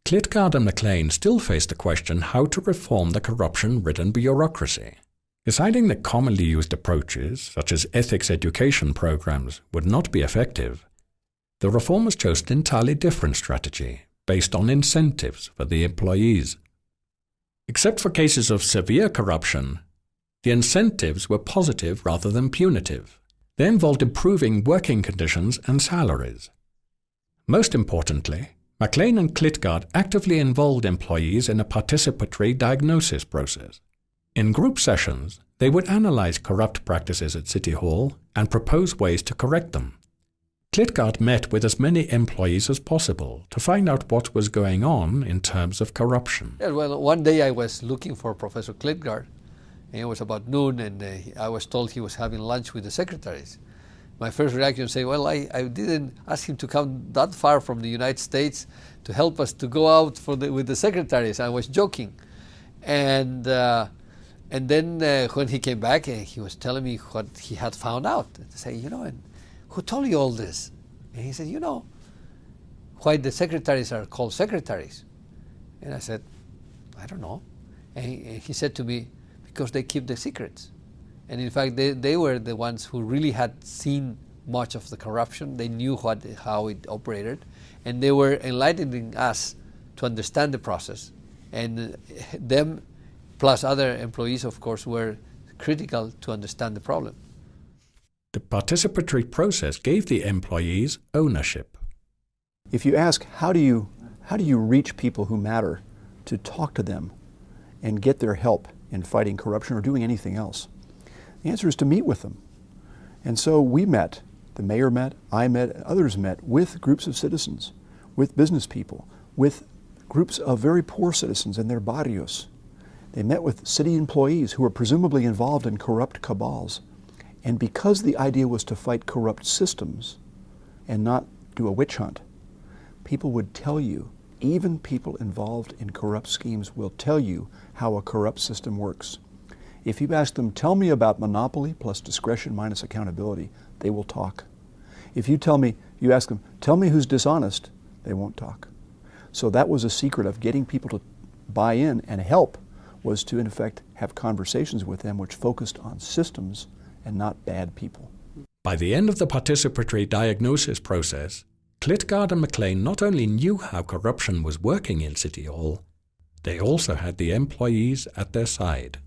Klitgaard and McLean still faced the question how to reform the corruption-ridden bureaucracy. Deciding that commonly used approaches, such as ethics education programs, would not be effective, the reformers chose an entirely different strategy, based on incentives for the employees. Except for cases of severe corruption, the incentives were positive rather than punitive. They involved improving working conditions and salaries. Most importantly, McLean and Klitgaard actively involved employees in a participatory diagnosis process. In group sessions, they would analyze corrupt practices at City Hall and propose ways to correct them. Klitgaard met with as many employees as possible to find out what was going on in terms of corruption. Well, one day I was looking for Professor Klitgaard, and it was about noon, and I was told he was having lunch with the secretaries. My first reaction was say, well, I didn't ask him to come that far from the United States to help us to go out with the secretaries. I was joking. And then when he came back, he was telling me what he had found out. I say, and who told you all this? And he said, why the secretaries are called secretaries? And I said, I don't know. And he said to me, because they keep the secrets. And in fact, they were the ones who really had seen much of the corruption. They knew how it operated, and they were enlightening us to understand the process. And them, plus other employees, of course, were critical to understand the problem. The participatory process gave the employees ownership. If you ask, how do you reach people who matter to talk to them and get their help in fighting corruption or doing anything else? The answer is to meet with them. And so we met, the mayor met, I met, others met with groups of citizens, with business people, with groups of very poor citizens in their barrios. They met with city employees who were presumably involved in corrupt cabals. And because the idea was to fight corrupt systems and not do a witch hunt, people would tell you, even people involved in corrupt schemes will tell you how a corrupt system works. If you ask them, tell me about monopoly plus discretion minus accountability, they will talk. If you ask them, tell me who's dishonest, they won't talk. So that was a secret of getting people to buy in and help, was to in effect have conversations with them which focused on systems and not bad people. By the end of the participatory diagnosis process, Klitgaard and McLean not only knew how corruption was working in City Hall, they also had the employees at their side.